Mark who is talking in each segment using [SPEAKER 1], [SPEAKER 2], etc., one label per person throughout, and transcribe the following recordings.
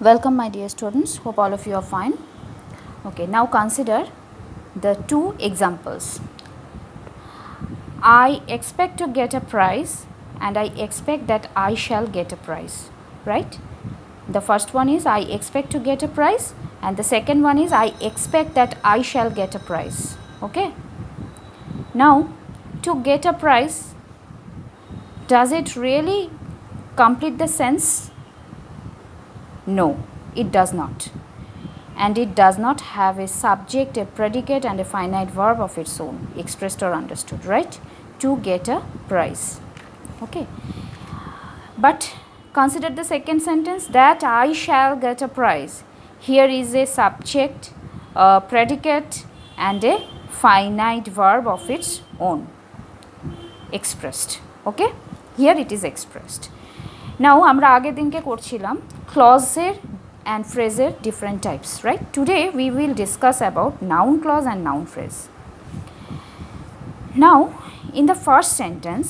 [SPEAKER 1] Welcome my dear students, hope all of you are fine. Okay, now consider the two examples. I expect to get a prize and I expect that I shall get a prize, right? The first one is I expect to get a prize and the second one is I expect that I shall get a prize. Okay? Now, to get a prize, does it really complete the sense? No, it does not. And it does not have a subject, a predicate and a finite verb of its own, expressed or understood, right? To get a prize. Okay. But consider the second sentence, that I shall get a prize. Here is a subject, a predicate and a finite verb of its own, expressed. Okay. Here it is expressed. Now আমরা আগের দিনকে করছিলাম ক্লজের and phrases different types, right? Today we will discuss about noun clause and noun phrase. Now in the first sentence,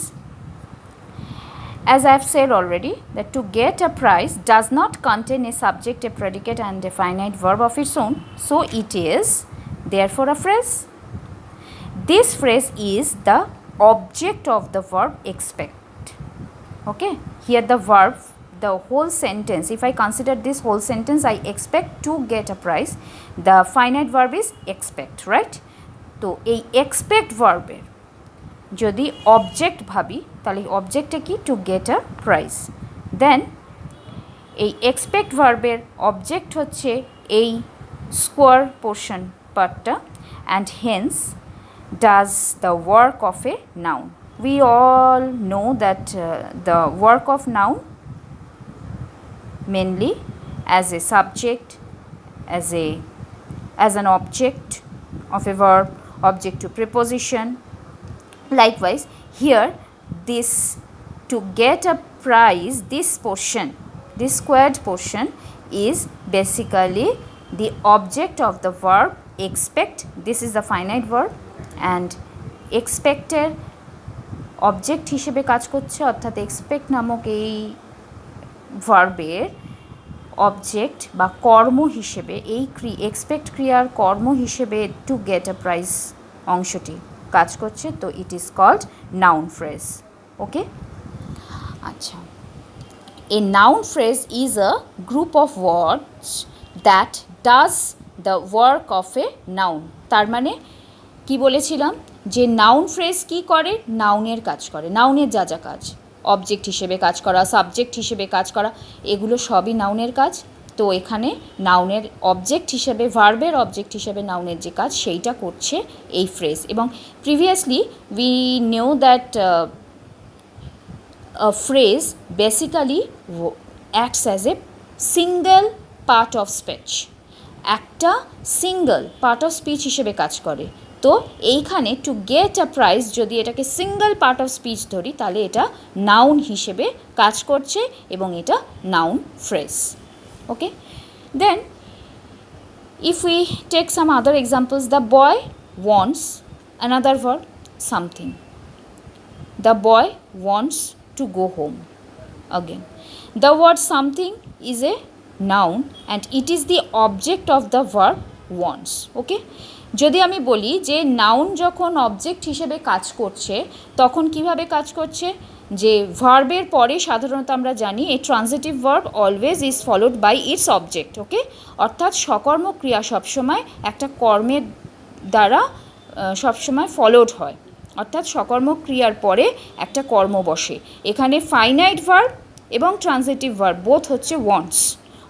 [SPEAKER 1] as I have said already, that to get a prize does not contain a subject, a predicate and a finite verb of its own, so it is therefore a phrase. This phrase is the object of the verb expect. Okay, here the verb, the whole sentence, if I consider this whole sentence, I expect to get a prize, the finite verb is expect, right? তো এই expect ভার্বের যদি object ভাবি তাহলে অবজেক্টে কি to get a prize, দেন এই expect ভার্বের object হচ্ছে এই স্কোয়ার পোর্শন পার্টটা and hence does the work of a noun. We all know that the work of noun mainly as a subject, as an object of a verb, object to preposition. Likewise, here this to get a prize, this portion, this squared portion is basically the object of the verb expect. This is the finite verb and expected object হিসেবে কাজ করছে, অর্থাৎ expect নামক এই ভার্বের object বা কর্ম হিসেবে এই এক্সপেক্ট ক্রিয়ার কর্ম হিসেবে টু গেট আ প্রাইজ অংশটি কাজ করছে, তো it is called noun phrase. Okay, আচ্ছা, a noun phrase is a group of words that does the work of a noun. তার মানে কি বলেছিলাম যে নাউন ফ্রেজ কি করে, নাউনের কাজ করে, নাউনের যা যা কাজ, অবজেক্ট হিসেবে কাজ করা, সাবজেক্ট হিসেবে কাজ করা, এগুলো সবই নাউনের কাজ. তো এখানে নাউনের অবজেক্ট হিসেবে, ভার্বের অবজেক্ট হিসেবে নাউনের যে কাজ সেইটা করছে এই ফ্রেজ. এবং previously we knew that a phrase basically acts as a single part of speech, একটা সিঙ্গল পার্ট অফ স্পিচ হিসেবে কাজ করে. তো এইখানে টু গেট আ প্রাইজ যদি এটাকে সিঙ্গল পার্ট অফ স্পিচ ধরি তাহলে এটা নাউন হিসেবে কাজ করছে এবং এটা noun phrase. Okay, then if we take some other examples, the boy wants another verb something. The boy wants to go home. Again, the word something is a noun and it is the object of the verb wants. Okay, যদি আমি বলি যে noun যখন object হিসেবে কাজ করছে তখন কিভাবে কাজ করছে, যে ভার্বের পরে সাধারণত আমরা জানি এই transitive verb always is followed by its object. Okay, অর্থাৎ সকর্ম ক্রিয়া সবসময় একটা কর্মের দ্বারা সবসময় ফলোড হয়, অর্থাৎ সকর্ম ক্রিয়ার পরে একটা কর্ম বসে. এখানে ফাইনাইট ভার্ব এবং ট্রানজিটিভ ভার্ব বোথ হচ্ছে ওয়ান্টস,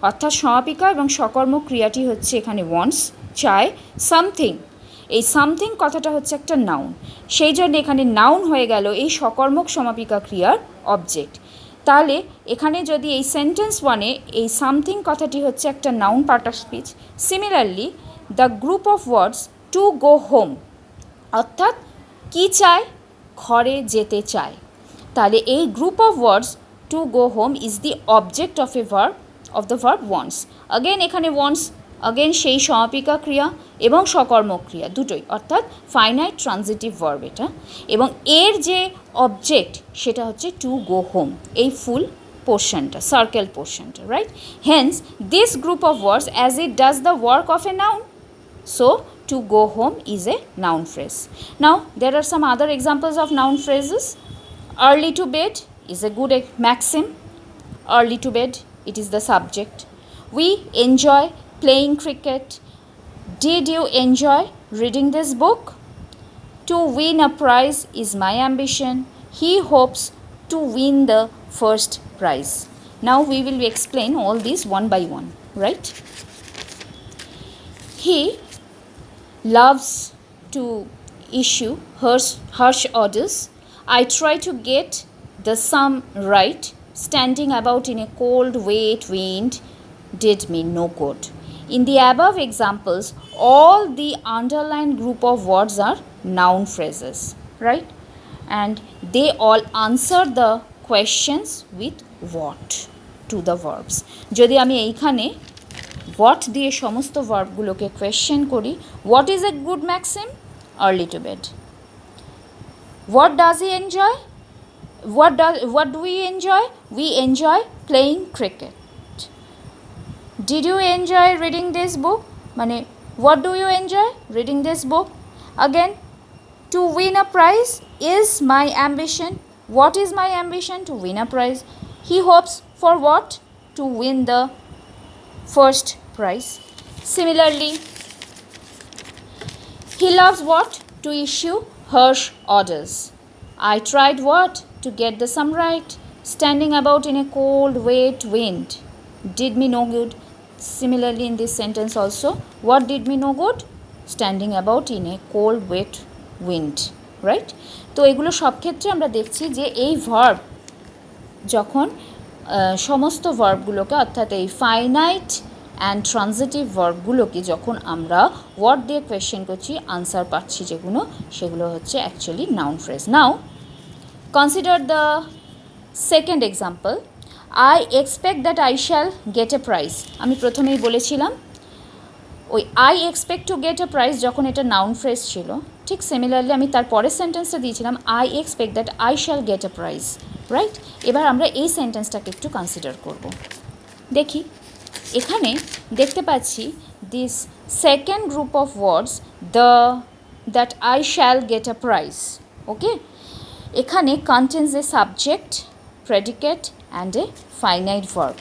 [SPEAKER 1] অর্থাৎ সমাপিকা এবং সকর্ম ক্রিয়াটি হচ্ছে এখানে ওয়ান্টস, চায় সামথিং. এই সামথিং কথাটা হচ্ছে একটা নাউন, সেই জন্য এখানে নাউন হয়ে গেল এই সকর্মক সমাপিকা ক্রিয়ার অবজেক্ট. তাহলে এখানে যদি এই সেন্টেন্স ওয়ানে এই সামথিং কথাটি হচ্ছে একটা noun part of speech, similarly the group of words two go home, অর্থাৎ কি চায়, ঘরে যেতে চায়. তাহলে এই group of words two go home is the object of A verb, of the verb wants. Again এখানে ওয়ান্টস অগেন সেই সমাপিকা ক্রিয়া এবং সকর্মক ক্রিয়া দুটোই, অর্থাৎ ফাইনাইট ট্রানজিটিভ ভার্ব এটা, এবং এর যে অবজেক্ট সেটা হচ্ছে টু গো হোম, এই ফুল পোর্শনটা, সার্কেল পোর্শনটা, right? Hence this group of words as it does the work of a noun, so to go home is a noun phrase. Now there are some other examples of noun phrases. Early to bed is a good maxim. Early to bed, it is the subject. We enjoy playing cricket. Did you enjoy reading this book? To win a prize is my ambition. He hopes to win the first prize. Now we will explain all these one by one, right? He loves to issue harsh orders. I try to get the sum right. Standing about in a cold, wet wind did me no good. In the above examples, all the underlined group of words are noun phrases, right? And they all answer the questions with what to the verbs. যদি আমি এইখানে what দিয়ে সমস্ত ভার্বগুলোকে question করি, what is a good maxim? Early to bed. What does he enjoy? What do we enjoy? We enjoy playing cricket. Did you enjoy reading this book? মানে what do you enjoy reading this book? Again, to win a prize is my ambition. What is my ambition? To win a prize. He hopes for what? To win the first prize. Similarly, he loves what? To issue harsh orders. I tried what? To get the sum right. Standing about in a cold, wet wind did me no good. Similarly, in this sentence also, what did me no good? Standing about in a cold, wet wind, right? তো এগুলো সব ক্ষেত্রে আমরা দেখছি যে এই verb যখন সমস্ত ভার্বগুলোকে, অর্থাৎ এই ফাইনাইট অ্যান্ড ট্রানজিটিভ ভার্বগুলোকে যখন আমরা ওয়ার্ড দিয়ে কোয়েশ্চেন করছি, আনসার পাচ্ছি যেগুলো, সেগুলো হচ্ছে actually noun phrase. Now consider the second example, I expect that I shall get a prize. আমি প্রথমেই বলেছিলাম ওই I expect to get a prize যখন এটা নাউন ফ্রেজ ছিল, ঠিক সিমিলারলি আমি তার পরের সেন্টেন্সটা দিয়েছিলাম I expect that I shall get a prize, right? এবার আমরা এই সেন্টেন্সটাকে একটু কনসিডার করব। দেখি এখানে দেখতে পাচ্ছি this second group of words, that I shall get a prize, okay? এখানে contains a subject, predicate and a finite verb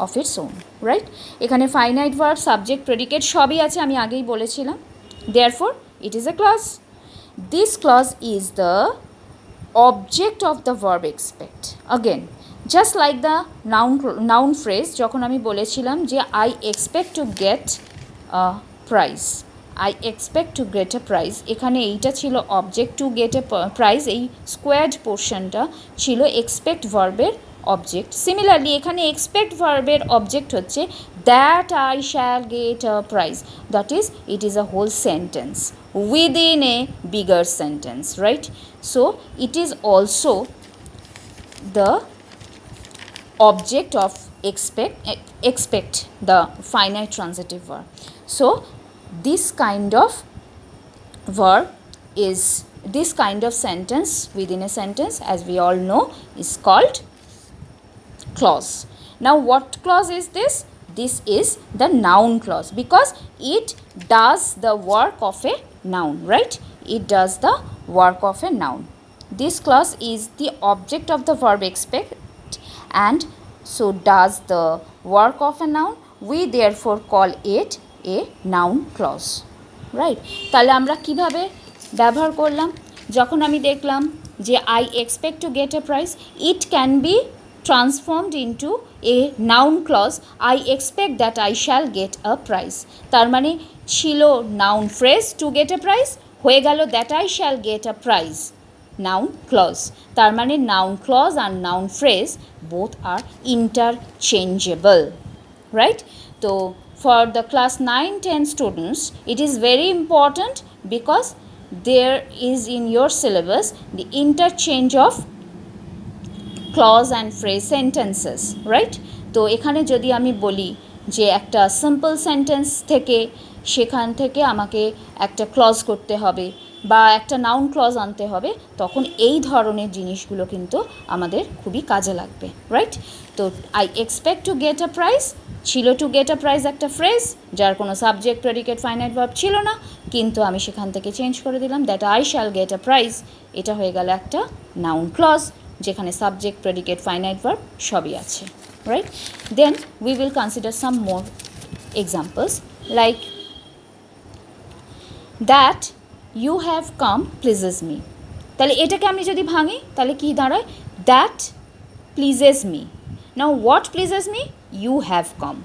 [SPEAKER 1] of its own, right? এখানে ফাইনাইট ভার্ব, সাবজেক্ট, প্রেডিকেট সবই আছে, আমি আগেই বলেছিলাম। Therefore it is a clause. This clause is the object of the verb expect. Again, just like the noun phrase, যখন আমি বলেছিলাম যে I expect to get a prize, I expect to get a prize, এখানে এইটা ছিল object to get a prize, এই squared portionটা ছিল expect verb-এর object. Similarly, এখানে expect verb-এর object হচ্ছে that I shall get a prize. That is, it is a whole sentence within a bigger sentence, right? So it is also the object of expect, the finite transitive verb. So this kind of verb is, this kind of sentence within a sentence, as we all know, is called clause. Now what clause is this? This is the noun clause because it does the work of a noun, right? It does the work of a noun. This clause is the object of the verb expect and so does the work of a noun. We therefore call it a noun clause, right? তাহলে আমরা কিভাবে ব্যবহার করলাম? যখন আমি দেখলাম যে I expect to get a prize, it can be transformed into a noun clause. I expect that I shall get a prize. তার মানে ছিল noun phrase to get a prize, হয়ে গেল that I shall get a prize, noun clause. তার মানে noun clause and noun phrase both are interchangeable, right? So for the class 9-10 students, it is very important because there is in your syllabus the interchange of clause and phrase sentences, right? তো এখানে যদি আমি বলি যে একটা simple sentence থেকে, সেখান থেকে আমাকে একটা ক্লজ করতে হবে, বা একটা নাউন ক্লজ আনতে হবে, তখন এই ধরনের জিনিসগুলো কিন্তু আমাদের খুবই কাজে লাগবে, রাইট? তো I expect to get a prize ছিল টু গেট আ প্রাইজ একটা ফ্রেজ যার কোনো সাবজেক্ট প্রেডিকেট ফাইনাইট ভার্ব ছিল না, কিন্তু আমি সেখান থেকে চেঞ্জ করে দিলাম that I shall get a prize, এটা হয়ে গেল একটা নাউন ক্লজ যেখানে সাবজেক্ট প্রেডিকেট ফাইনাইট ভার্ব সবই আছে, right? Then we will consider some more examples like that you have come pleases me. তাহলে এটাকে আমি যদি ভাঙি তাহলে কি দাঁড়ায়? That pleases me. Now what pleases me? You have come,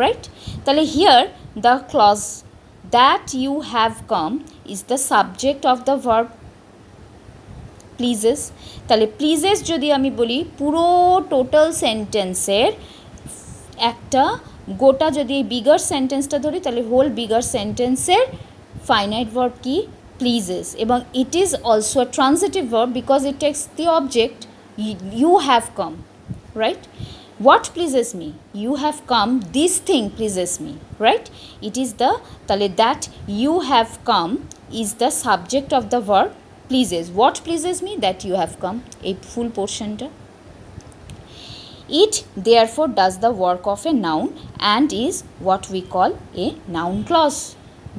[SPEAKER 1] right? তাহলে here the clause that you have come is the subject of the verb pledges. তাহলে প্লিজেস যদি আমি বলি পুরো টোটাল সেন্টেন্সের একটা গোটা যদি এই বিগার সেন্টেন্সটা ধরি তাহলে হোল বিগার সেন্টেন্সের ফাইনাইট ভার্ব কি? প্লিজেস। এবং it is also a transitive verb because it takes the object you have come, right? What pleases me? You have come, this thing pleases me, right? It is the, তাহলে that you have come is the subject of the verb pleases. What pleases me? That you have come, এই full পোর্শনটা। It therefore does the work of a noun and is what we call a noun clause.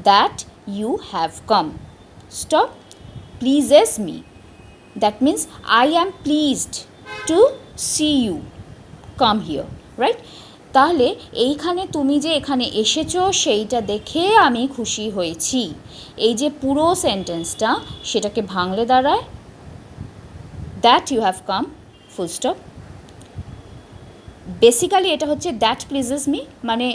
[SPEAKER 1] That you have come. Stop. Pleases me. That means I am pleased to see you come here, right? তাহলে এইখানে তুমি যে এখানে এসেছো সেইটা দেখে আমি খুশি হয়েছি, এই যে পুরো সেন্টেন্সটা সেটাকে ভাঙলে দাঁড়ায় that you have come full stop. Basically এটা হচ্ছে দ্যাট প্লিজেস মি, মানে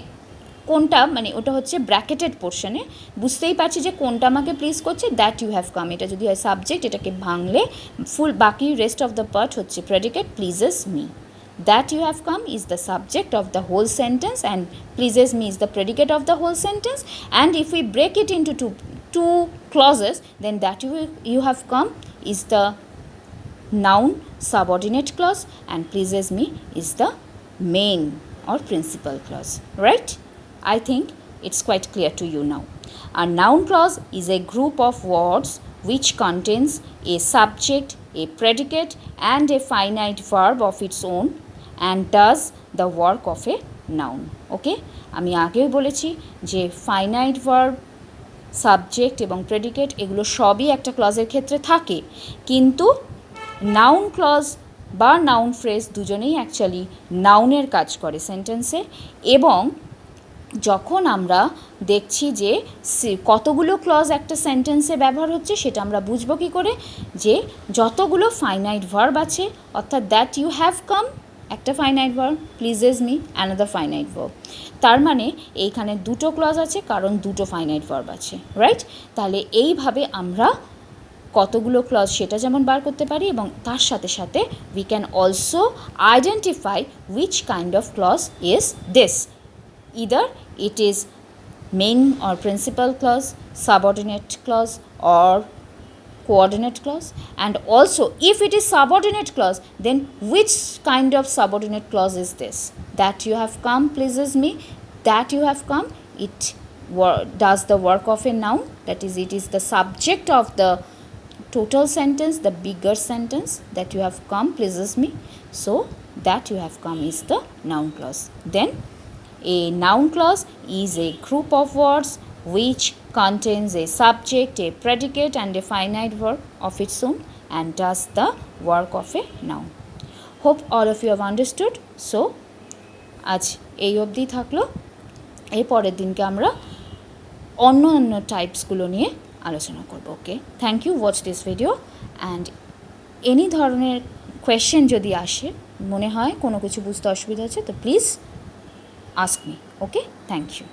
[SPEAKER 1] কোনটা, মানে ওটা হচ্ছে ব্র্যাকেটেড পোর্শনে, বুঝতেই পারছি যে কোনটা আমাকে প্লিজ করছে, দ্যাট ইউ হ্যাভ কাম। এটা যদি হয় সাবজেক্ট, এটাকে ভাঙলে ফুল বাকি রেস্ট অফ দ্য পার্ট হচ্ছে predicate pleases me. That you have come is the subject of the whole sentence and pleases me is the predicate of the whole sentence, and if we break it into two clauses, then that you have come is the noun subordinate clause and pleases me is the main or principal clause, right? I think it's quite clear to you now. A noun clause is a group of words which contains a subject, a predicate and a finite verb of its own and does the work of a noun. Okay, আমি আগেই বলেছি যে finite verb, subject এবং predicate এগুলো সবই একটা ক্লজের ক্ষেত্রে থাকে, কিন্তু নাউন ক্লজ বা নাউন ফ্রেজ দুজনেই অ্যাকচুয়ালি নাউনের কাজ করে সেন্টেন্সে। এবং যখন আমরা দেখছি যে কতগুলো ক্লজ একটা সেন্টেন্সে ব্যবহার হচ্ছে সেটা আমরা বুঝবো কী করে, যে যতগুলো ফাইনাইট ভার্ব আছে, অর্থাৎ দ্যাট ইউ হ্যাভ কাম একটা finite verb, pledges me another finite verb, তার মানে এইখানে দুটো ক্লজ আছে কারণ দুটো ফাইনাইট ভার্ব আছে, রাইট? তাহলে এইভাবে আমরা কতগুলো ক্লজ সেটা যেমন বার করতে পারি, এবং তার সাথে সাথে we can also identify which kind of clause is this, either it is main or principal clause, subordinate clause or coordinate clause, and also if it is subordinate clause then which kind of subordinate clause is this? That you have come pleases me, that you have come, it does the work of a noun, that is it is the subject of the total sentence, the bigger sentence, that you have come pleases me, so that you have come is the noun clause. Then a noun clause is a group of words which contains a subject, a predicate and a finite verb of its own and does the work of a noun. Hope all of you have understood. So আজ এই অবধি থাকলো, এই পরের দিনকে আমরা অন্য অন্য টাইপসগুলো নিয়ে আলোচনা করব। Okay, thank you, watch this video and any ধরনের কোয়েশ্চেন যদি আসে, মনে হয় কোনো কিছু বুঝতে অসুবিধা হচ্ছে, তো please ask me. Okay, thank you.